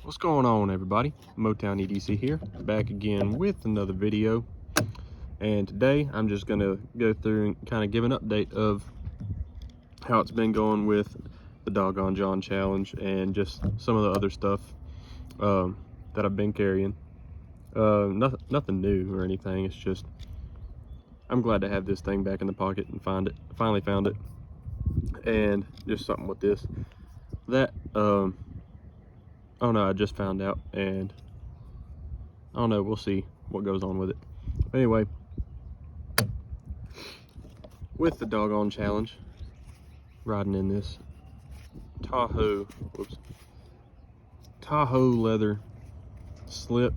What's going on, everybody? Motown EDC here, back again with another video. And today I'm just gonna go through and kind of give an update of how it's been going with the Doggone John challenge and just some of the other stuff that I've been carrying. Nothing new or anything. It's just I'm glad to have this thing back in the pocket and finally found it. And just something with this that oh no, I just found out, and I don't know, we'll see what goes on with it. But anyway, with the Doggone challenge, riding in this Tahoe leather slip,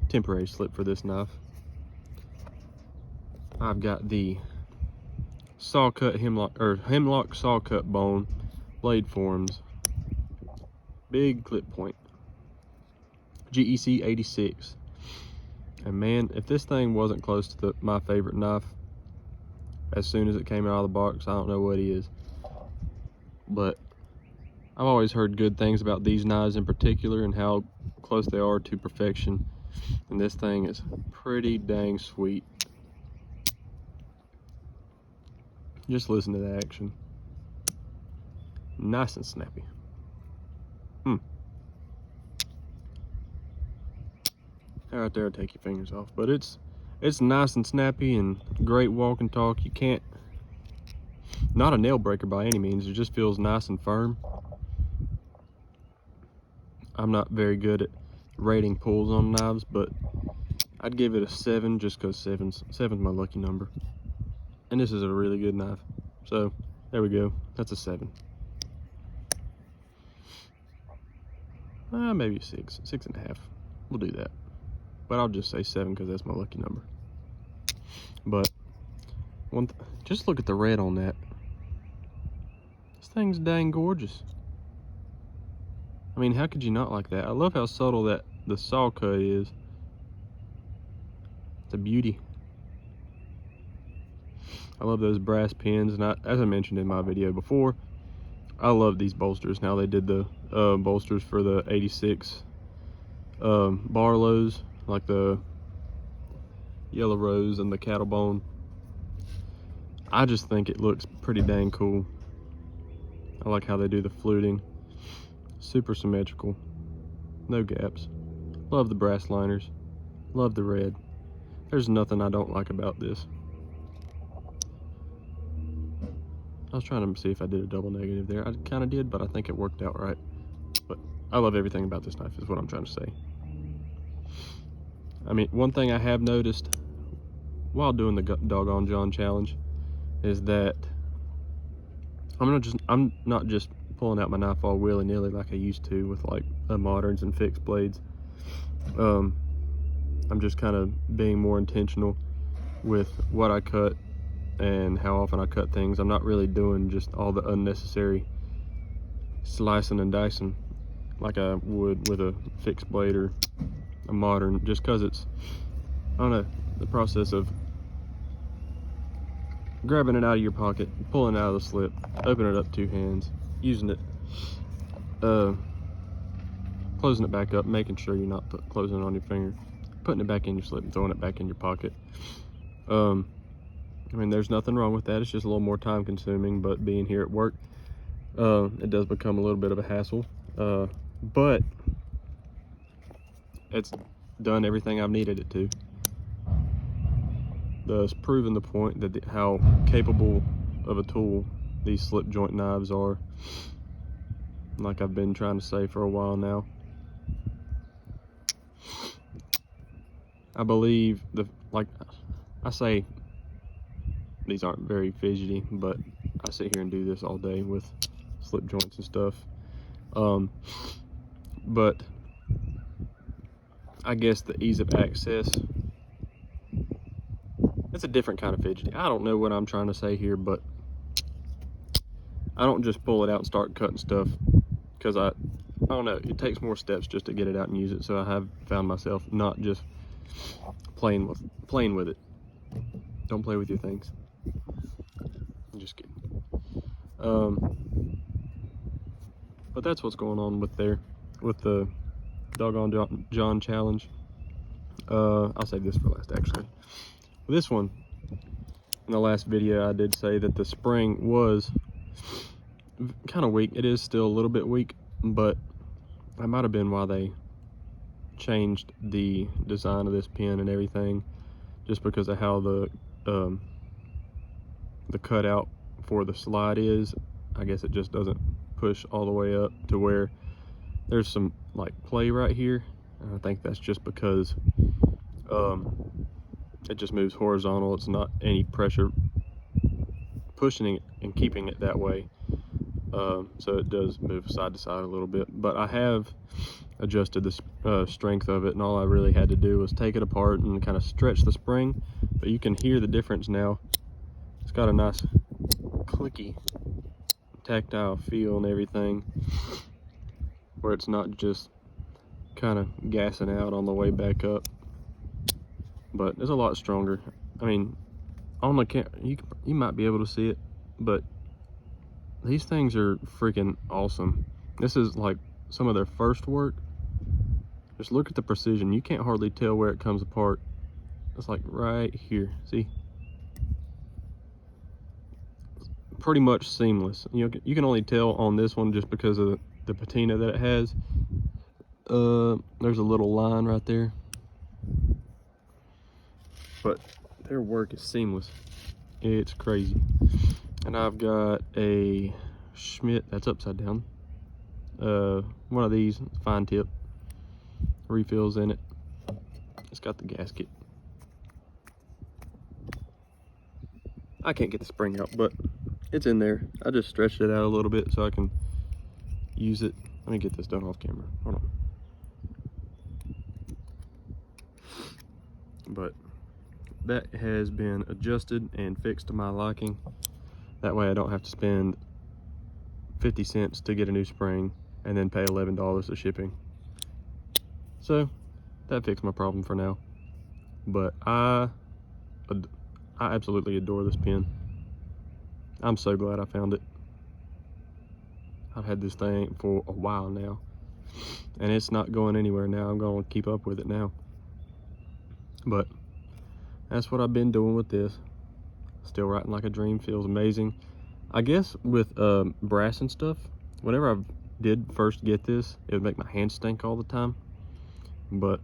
temporary slip for this knife. I've got the hemlock saw cut bone blade forms, big clip point, GEC 86. And man, if this thing wasn't close to my favorite knife as soon as it came out of the box, I don't know what is. But I've always heard good things about these knives in particular and how close they are to perfection, and this thing is pretty dang sweet. Just listen to the action. Nice and snappy. Right there, take your fingers off. But it's nice and snappy and great walk and talk. You can't, not a nail breaker by any means. It just feels nice and firm. I'm not very good at rating pulls on knives, but I'd give it a 7 just because seven's my lucky number. And this is a really good knife. So there we go. That's a 7. Maybe a 6.5. We'll do that. But I'll just say 7 because that's my lucky number. But just look at the red on that. This thing's dang gorgeous. I mean, how could you not like that? I love how subtle that the saw cut is. It's a beauty. I love those brass pins, and as I mentioned in my video before, I love these bolsters. Now they did the bolsters for the 86 Barlows, like the Yellow Rose and the Cattle Bone. I just think it looks pretty dang cool. I like how they do the fluting. Super symmetrical. No gaps. Love the brass liners. Love the red. There's nothing I don't like about this. I was trying to see if I did a double negative there. I kind of did, but I think it worked out right. But I love everything about this knife is what I'm trying to say. I mean, one thing I have noticed while doing the Doggone John challenge is that I'm not just pulling out my knife all willy-nilly like I used to with like moderns and fixed blades. I'm just kind of being more intentional with what I cut and how often I cut things. I'm not really doing just all the unnecessary slicing and dicing like I would with a fixed blade or a modern, just because it's, I don't know, the process of grabbing it out of your pocket, pulling it out of the slip, opening it up 2 hands, using it, closing it back up, making sure you're not closing it on your finger, putting it back in your slip and throwing it back in your pocket. I mean, there's nothing wrong with that. It's just a little more time consuming, but being here at work, it does become a little bit of a hassle. But it's done everything I've needed it to. Thus proving the point that how capable of a tool these slip joint knives are, like I've been trying to say for a while now. I believe like I say, these aren't very fidgety, but I sit here and do this all day with slip joints and stuff. But I guess the ease of access, it's a different kind of fidgety. I don't know what I'm trying to say here, but I don't just pull it out and start cutting stuff because I don't know, it takes more steps just to get it out and use it. So I have found myself not just playing with it. Don't play with your things. I'm just kidding. But that's what's going on with the doggone John challenge. I'll save this for last actually. This one, in the last video I did say that the spring was kind of weak. It is still a little bit weak, but that might have been why they changed the design of this pin and everything, just because of how the cutout for the slide is. I guess it just doesn't push all the way up to where there's some like play right here. And I think that's just because it just moves horizontal. It's not any pressure pushing it and keeping it that way. So it does move side to side a little bit, but I have adjusted the strength of it, and all I really had to do was take it apart and kind of stretch the spring. But you can hear the difference now. It's got a nice clicky tactile feel and everything, where it's not just kind of gassing out on the way back up, but it's a lot stronger. I mean, on the camera you might be able to see it, but these things are freaking awesome. This is like some of their first work. Just look at the precision. You can't hardly tell where it comes apart. It's like right here, see? Pretty much seamless. You know, you can only tell on this one just because of the patina that it has. There's a little line right there, but their work is seamless. It's crazy. And I've got a Schmidt that's upside down. One of these fine tip refills in it. It's got the gasket. I can't get the spring out, but it's in there. I just stretched it out a little bit so I can use it. Let me get this done off camera. Hold on. But that has been adjusted and fixed to my liking. That way I don't have to spend 50 cents to get a new spring and then pay $11 of shipping. So that fixed my problem for now. But I absolutely adore this pin. I'm so glad I found it. I've had this thing for a while now, and it's not going anywhere now. I'm going to keep up with it now. But that's what I've been doing with this. Still writing like a dream. Feels amazing. I guess with brass and stuff, whenever I did first get this, it would make my hands stink all the time. But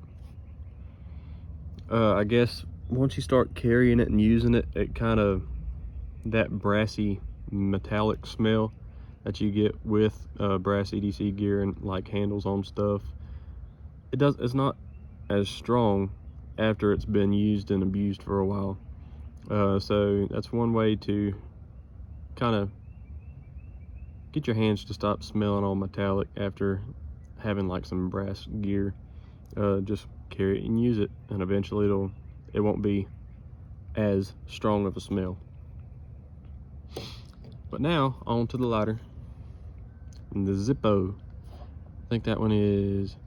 I guess once you start carrying it and using it, it kind of, that brassy metallic smell that you get with brass EDC gear and like handles on stuff, it's not as strong after it's been used and abused for a while. So that's one way to kind of get your hands to stop smelling all metallic after having like some brass gear. Just carry it and use it, and eventually it won't be as strong of a smell. But now on to the lighter, and the Zippo. I think that one is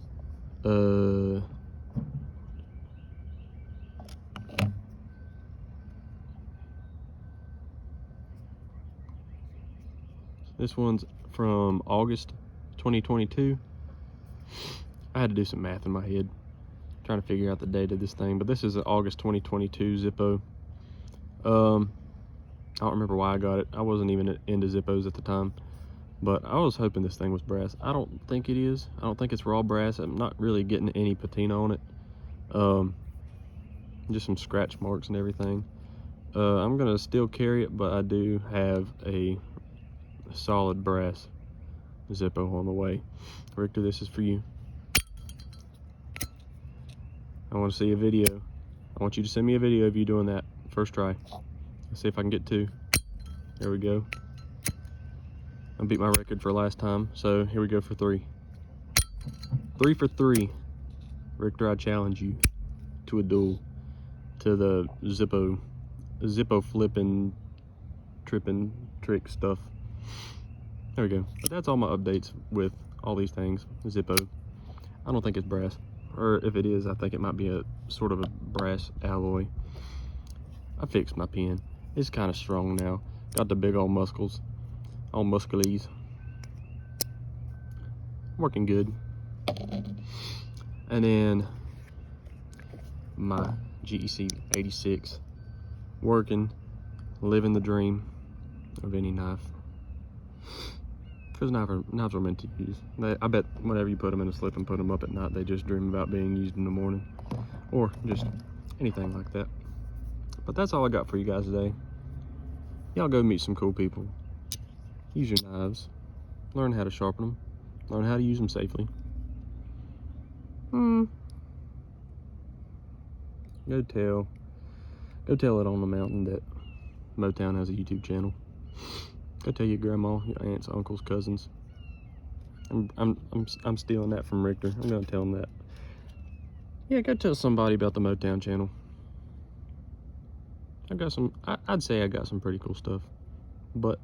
this one's from August 2022. I had to do some math in my head trying to figure out the date of this thing, but this is an August 2022 Zippo. I don't remember why I got it. I wasn't even into Zippos at the time, but I was hoping this thing was brass. I don't think it is. I don't think it's raw brass. I'm not really getting any patina on it. Just some scratch marks and everything. I'm gonna still carry it, but I do have a solid brass Zippo on the way. Richter, this is for you. I want to see a video. I want you to send me a video of you doing that first try. Let's see if I can get 2. There we go. I beat my record for last time, so here we go for 3. 3 for 3. Richter, I challenge you to a duel, to the Zippo flipping, tripping trick stuff. There we go. But that's all my updates with all these things. Zippo. I don't think it's brass. Or if it is, I think it might be a sort of a brass alloy. I fixed my pen. It's kind of strong now. Got the big old muscles. All musclies. Working good. And then my GEC 86, working, living the dream of any knife. Because knives are meant to use. I bet whenever you put them in a slip and put them up at night, they just dream about being used in the morning. Or just anything like that. But that's all I got for you guys today. Y'all go meet some cool people. Use your knives. Learn how to sharpen them. Learn how to use them safely. Go tell it on the mountain that Motown has a YouTube channel. Go tell your grandma, your aunts, uncles, cousins. I'm stealing that from Richter. I'm gonna tell them that. Yeah, go tell somebody about the Motown channel. I'd say I got some pretty cool stuff, but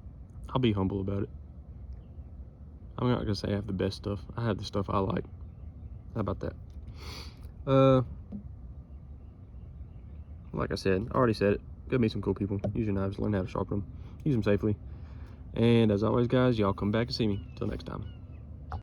I'll be humble about it. I'm not gonna say I have the best stuff. I have the stuff I like. How about that? Like I said, I already said it. Go meet some cool people. Use your knives. Learn how to sharpen them. Use them safely. And as always, guys, y'all come back and see me. Till next time.